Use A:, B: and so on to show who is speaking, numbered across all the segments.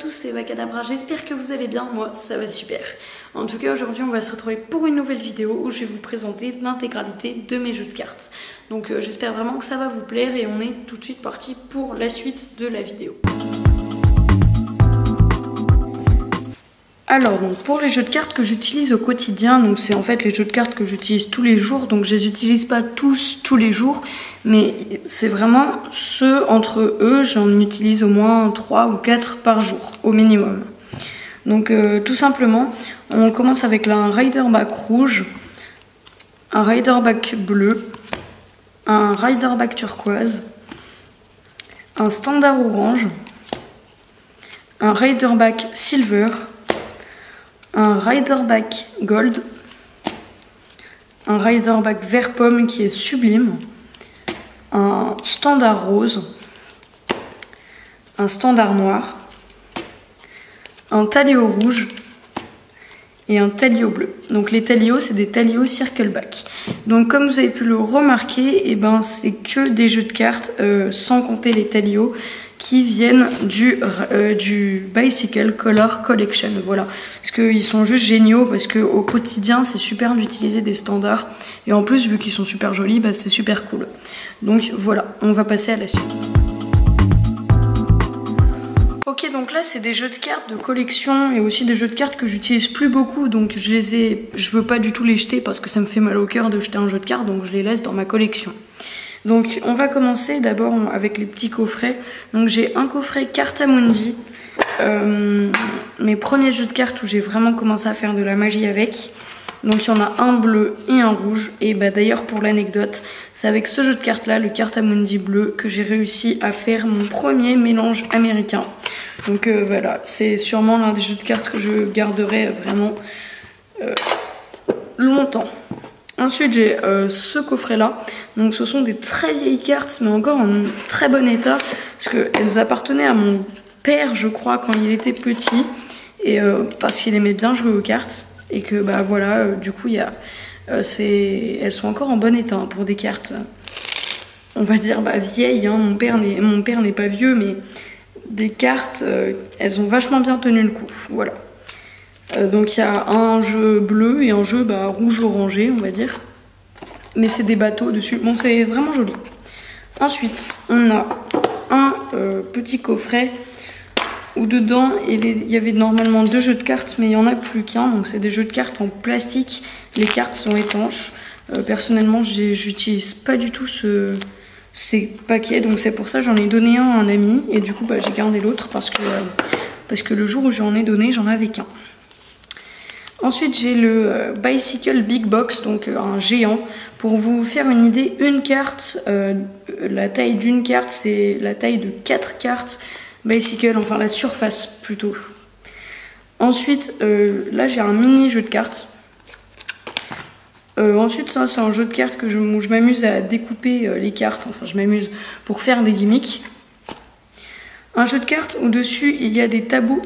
A: tous, c'est Vakadabra, j'espère que vous allez bien, moi ça va super. En tout cas aujourd'hui on va se retrouver pour une nouvelle vidéo où je vais vous présenter l'intégralité de mes jeux de cartes. Donc j'espère vraiment que ça va vous plaire et on est tout de suite parti pour la suite de la vidéo. Alors donc pour les jeux de cartes que j'utilise au quotidien, donc c'est en fait les jeux de cartes que j'utilise tous les jours, donc je les utilise pas tous les jours, mais c'est vraiment ceux entre eux, j'en utilise au moins 3 ou 4 par jour au minimum. Donc tout simplement, on commence avec un Riderback rouge, un Riderback bleu, un Riderback turquoise, un standard orange, un Riderback silver, un Riderback gold, un Riderback vert pomme qui est sublime, un standard rose, un standard noir, un Talio rouge et un Talio bleu. Donc les Talio, c'est des Talio circleback. Donc comme vous avez pu le remarquer, c'est que des jeux de cartes sans compter les Talio qui viennent du Bicycle Color Collection, voilà. Parce qu'ils sont juste géniaux, parce qu'au quotidien, c'est super d'utiliser des standards. Et en plus, vu qu'ils sont super jolis, c'est super cool. Donc voilà, on va passer à la suite. Ok, donc là, c'est des jeux de cartes de collection et aussi des jeux de cartes que j'utilise plus beaucoup. Donc je veux pas du tout les jeter parce que ça me fait mal au cœur de jeter un jeu de cartes, donc je les laisse dans ma collection. Donc on va commencer d'abord avec les petits coffrets. Donc j'ai un coffret Cartamundi, mes premiers jeux de cartes où j'ai vraiment commencé à faire de la magie avec. Donc il y en a un bleu et un rouge. Et d'ailleurs pour l'anecdote, c'est avec ce jeu de cartes là, le Cartamundi bleu, que j'ai réussi à faire mon premier mélange américain. Donc voilà, c'est sûrement l'un des jeux de cartes que je garderai vraiment longtemps. Ensuite j'ai ce coffret là, donc ce sont des très vieilles cartes mais encore en très bon état parce qu'elles appartenaient à mon père je crois quand il était petit et parce qu'il aimait bien jouer aux cartes et que voilà du coup elles sont encore en bon état pour des cartes on va dire vieilles, hein. Mon père n'est pas vieux mais des cartes elles ont vachement bien tenu le coup, voilà. Donc il y a un jeu bleu et un jeu rouge orangé on va dire. Mais c'est des bateaux dessus. Bon c'est vraiment joli. Ensuite on a un petit coffret où dedans il y avait normalement 2 jeux de cartes mais il n'y en a plus qu'un. Donc c'est des jeux de cartes en plastique. Les cartes sont étanches. Personnellement j'utilise pas du tout ces paquets. Donc c'est pour ça j'en ai donné un à un ami. Et du coup j'ai gardé l'autre parce que le jour où j'en ai donné j'en avais qu'un. Ensuite j'ai le Bicycle Big Box, donc un géant. Pour vous faire une idée, une carte, la taille d'une carte c'est la taille de 4 cartes Bicycle, enfin la surface plutôt. Ensuite là j'ai un mini jeu de cartes. Ensuite ça c'est un jeu de cartes où je m'amuse à découper les cartes, enfin je m'amuse pour faire des gimmicks. Un jeu de cartes où dessus il y a des tableaux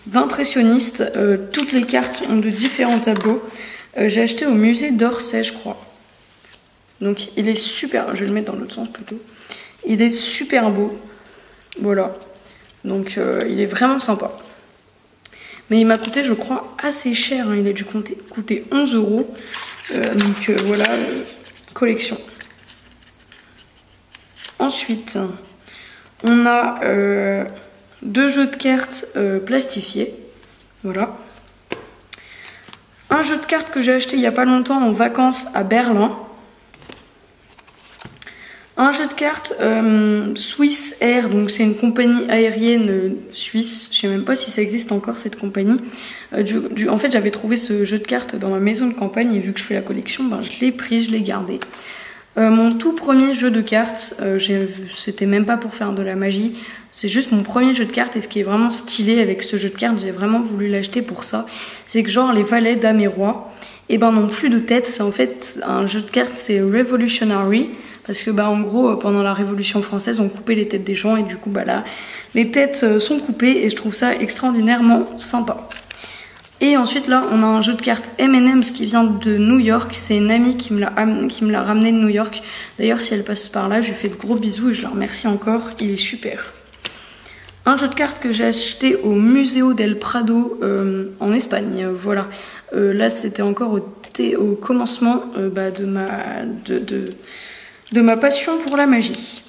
A: d'impressionnistes. Toutes les cartes ont de différents tableaux. J'ai acheté au musée d'Orsay je crois. Donc il est super, je vais le mettre dans l'autre sens plutôt. Il est super beau. Voilà. Donc il est vraiment sympa. Mais il m'a coûté je crois assez cher, hein. Il a dû coûter 11 €. Donc voilà, collection. Ensuite on a 2 jeux de cartes plastifiés, voilà. Un jeu de cartes que j'ai acheté il n'y a pas longtemps en vacances à Berlin. Un jeu de cartes Swiss Air, donc c'est une compagnie aérienne suisse. Je sais même pas si ça existe encore cette compagnie. En fait j'avais trouvé ce jeu de cartes dans ma maison de campagne et vu que je fais la collection, je l'ai pris, je l'ai gardé. Mon tout premier jeu de cartes, c'était même pas pour faire de la magie, c'est juste mon premier jeu de cartes et ce qui est vraiment stylé avec ce jeu de cartes, j'ai vraiment voulu l'acheter pour ça, c'est que genre les valets, dames et rois, n'ont plus de tête, c'est en fait un jeu de cartes, c'est Revolutionary, parce que en gros pendant la Révolution française on coupait les têtes des gens et du coup là les têtes sont coupées et je trouve ça extraordinairement sympa. Et ensuite là on a un jeu de cartes M&M's qui vient de New York. C'est une amie qui me l'a ramené de New York. D'ailleurs si elle passe par là je lui fais de gros bisous et je la remercie encore, il est super. Un jeu de cartes que j'ai acheté au Museo del Prado en Espagne, voilà. Là c'était encore au commencement de ma passion pour la magie.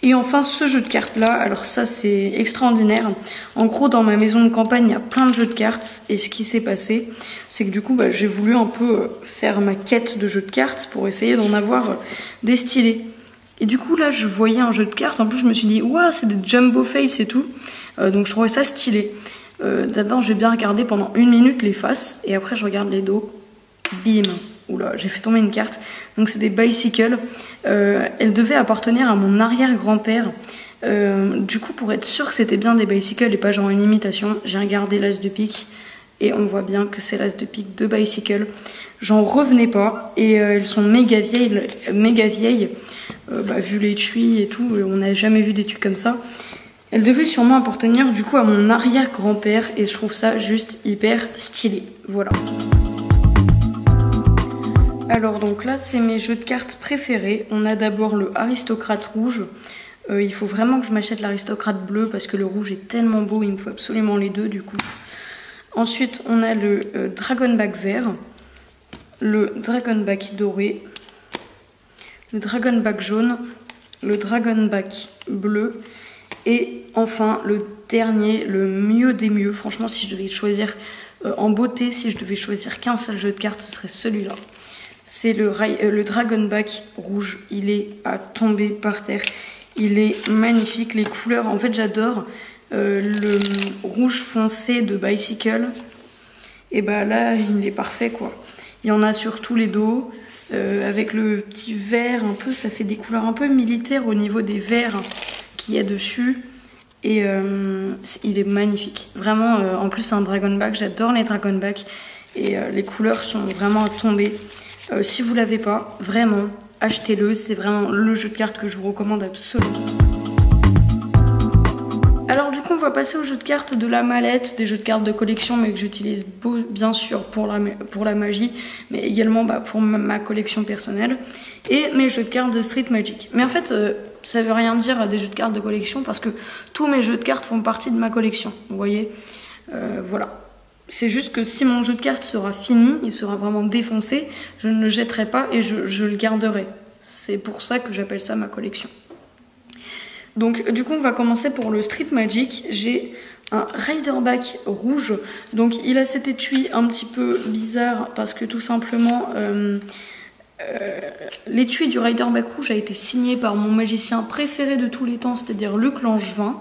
A: Et enfin ce jeu de cartes là, alors ça c'est extraordinaire. En gros dans ma maison de campagne il y a plein de jeux de cartes et ce qui s'est passé c'est que du coup j'ai voulu un peu faire ma quête de jeux de cartes pour essayer d'en avoir des stylés. Et du coup là je voyais un jeu de cartes, en plus je me suis dit waouh c'est des jumbo face et tout, donc je trouvais ça stylé. D'abord j'ai bien regardé pendant 1 minute les faces et après je regarde les dos, bim. Oula, j'ai fait tomber une carte. Donc c'est des bicycles. Elles devaient appartenir à mon arrière-grand-père. Du coup, pour être sûr que c'était bien des bicycles et pas genre une imitation, j'ai regardé l'as de pique. Et on voit bien que c'est l'as de pique de bicycle. J'en revenais pas. Et elles sont méga vieilles. Vu l'étui et tout, on n'a jamais vu d'étui comme ça. Elles devaient sûrement appartenir du coup à mon arrière-grand-père. Et je trouve ça juste hyper stylé. Voilà. Alors donc là c'est mes jeux de cartes préférés. On a d'abord le aristocrate rouge. Il faut vraiment que je m'achète l'aristocrate bleu parce que le rouge est tellement beau, il me faut absolument les deux du coup. Ensuite on a le dragonback vert, le dragonback doré, le dragonback jaune, le dragonback bleu et enfin le dernier, le mieux des mieux. Franchement si je devais choisir en beauté, si je devais choisir qu'un seul jeu de cartes ce serait celui-là. C'est le dragonback rouge, il est à tomber par terre, il est magnifique, les couleurs, en fait j'adore le rouge foncé de bicycle, et bah là il est parfait quoi. Il y en a sur tous les dos, avec le petit vert un peu, ça fait des couleurs un peu militaires au niveau des verts qu'il y a dessus, et il est magnifique, vraiment en plus c'est un dragonback, j'adore les dragonbacks, et les couleurs sont vraiment à tomber. Si vous l'avez pas, vraiment, achetez-le. C'est vraiment le jeu de cartes que je vous recommande absolument. Alors du coup, on va passer au jeu de cartes de la mallette, des jeux de cartes de collection, mais que j'utilise bien sûr pour la magie, mais également pour ma collection personnelle, et mes jeux de cartes de Street Magic. Mais en fait, ça veut rien dire des jeux de cartes de collection, parce que tous mes jeux de cartes font partie de ma collection, vous voyez. Voilà. C'est juste que si mon jeu de cartes sera fini, il sera vraiment défoncé, je ne le jetterai pas et je le garderai. C'est pour ça que j'appelle ça ma collection. Donc du coup on va commencer pour le Street Magic. J'ai un Riderback rouge. Donc il a cet étui un petit peu bizarre parce que tout simplement l'étui du Riderback rouge a été signé par mon magicien préféré de tous les temps, c'est-à-dire Luc Langevin.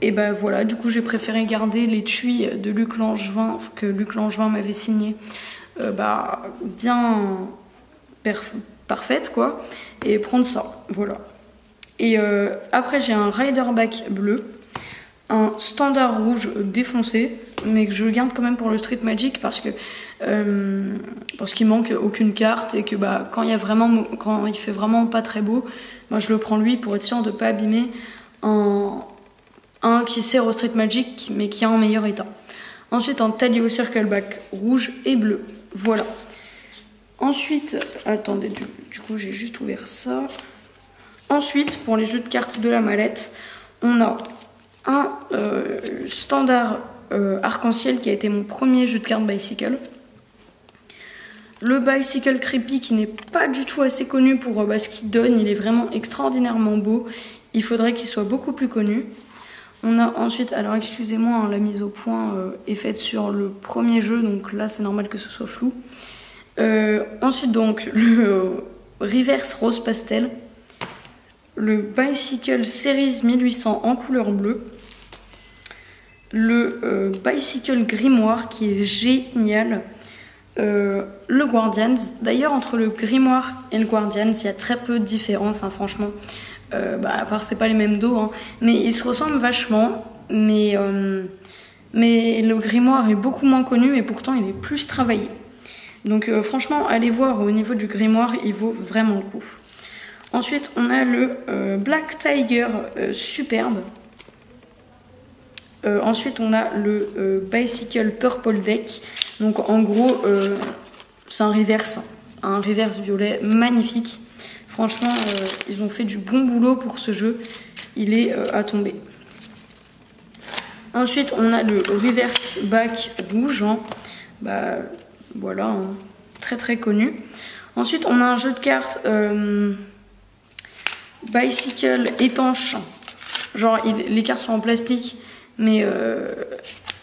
A: Et ben voilà, du coup j'ai préféré garder l'étui de Luc Langevin, que Luc Langevin m'avait signé, bien parfaite quoi, et prendre ça, voilà. Et après j'ai un Riderback bleu, un standard rouge défoncé, mais que je garde quand même pour le Street Magic parce qu'il manque aucune carte et que quand il fait vraiment pas très beau, moi je le prends lui pour être sûr de pas abîmer un qui sert au Street Magic mais qui est en meilleur état. Ensuite un Talio Circleback rouge et bleu, voilà. Ensuite, attendez, du coup j'ai juste ouvert ça. Ensuite pour les jeux de cartes de la mallette, on a un standard arc-en-ciel qui a été mon premier jeu de cartes bicycle. Le Bicycle Creepy qui n'est pas du tout assez connu pour ce qu'il donne, il est vraiment extraordinairement beau. Il faudrait qu'il soit beaucoup plus connu. On a ensuite, alors excusez-moi, la mise au point est faite sur le premier jeu, donc là c'est normal que ce soit flou. Ensuite donc le Reverse Rose Pastel, le Bicycle Series 1800 en couleur bleue, le Bicycle Grimoire qui est génial, le Guardians. D'ailleurs entre le Grimoire et le Guardians il y a très peu de différence hein, franchement. À part c'est pas les mêmes dos hein. Mais ils se ressemblent vachement, mais le grimoire est beaucoup moins connu et pourtant il est plus travaillé, donc franchement allez voir au niveau du grimoire, il vaut vraiment le coup. Ensuite on a le Black Tiger superbe. Ensuite on a le Bicycle Purple Deck, donc en gros c'est un reverse violet magnifique. Franchement, ils ont fait du bon boulot pour ce jeu. il est à tomber. Ensuite, on a le reverse back rouge. Hein. Bah, voilà, hein. Très très connu. Ensuite, on a un jeu de cartes bicycle étanche. Genre, les cartes sont en plastique, mais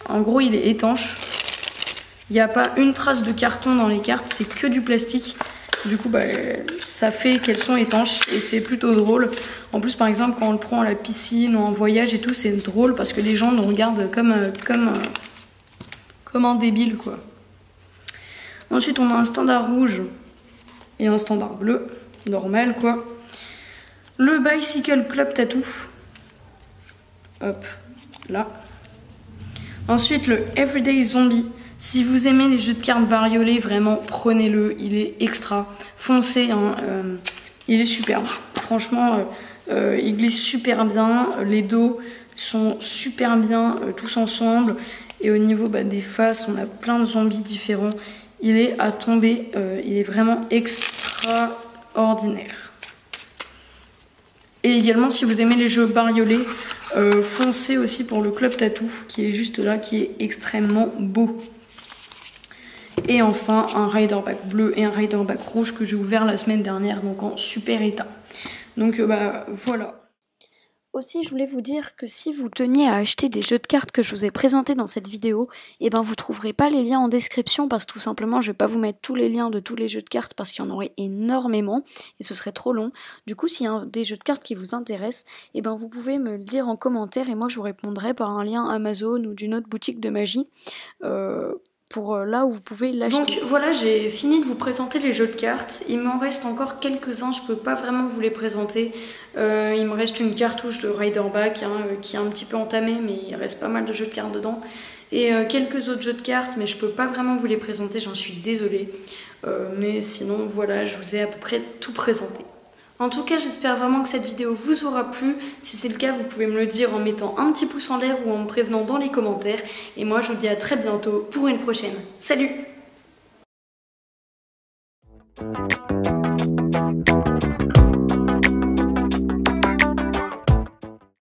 A: en gros, il est étanche. Il n'y a pas une trace de carton dans les cartes, c'est que du plastique. Du coup, bah, ça fait qu'elles sont étanches et c'est plutôt drôle. En plus, par exemple, quand on le prend à la piscine ou en voyage et tout, c'est drôle parce que les gens nous regardent comme un débile, quoi. Ensuite, on a un standard rouge et un standard bleu, normal, quoi. Le Bicycle Club Tattoo. Hop, là. Ensuite, le Everyday Zombie. Si vous aimez les jeux de cartes bariolés, vraiment, prenez-le. Il est extra. Foncez, hein, il est superbe. Franchement, il glisse super bien. Les dos sont super bien tous ensemble. Et au niveau des faces, on a plein de zombies différents. Il est à tomber. Il est vraiment extraordinaire. Et également, si vous aimez les jeux bariolés, foncez aussi pour le Club Tattoo, qui est juste là, qui est extrêmement beau. Et enfin, un Riderback bleu et un Riderback rouge que j'ai ouvert la semaine dernière, donc en super état. Donc voilà.
B: Aussi, je voulais vous dire que si vous teniez à acheter des jeux de cartes que je vous ai présentés dans cette vidéo, vous trouverez pas les liens en description parce que tout simplement, je vais pas vous mettre tous les liens de tous les jeux de cartes parce qu'il y en aurait énormément et ce serait trop long. Du coup, s'il y a des jeux de cartes qui vous intéressent, vous pouvez me le dire en commentaire et moi je vous répondrai par un lien Amazon ou d'une autre boutique de magie. Pour là où vous pouvez l'acheter.
A: Donc voilà, j'ai fini de vous présenter les jeux de cartes. Il m'en reste encore quelques-uns, je peux pas vraiment vous les présenter. Il me reste une cartouche de Riderback qui est un petit peu entamée, mais il reste pas mal de jeux de cartes dedans. Et quelques autres jeux de cartes, mais je peux pas vraiment vous les présenter, j'en suis désolée. Mais sinon, voilà, je vous ai à peu près tout présenté. En tout cas, j'espère vraiment que cette vidéo vous aura plu. Si c'est le cas, vous pouvez me le dire en mettant un petit pouce en l'air ou en me prévenant dans les commentaires. Et moi, je vous dis à très bientôt pour une prochaine. Salut!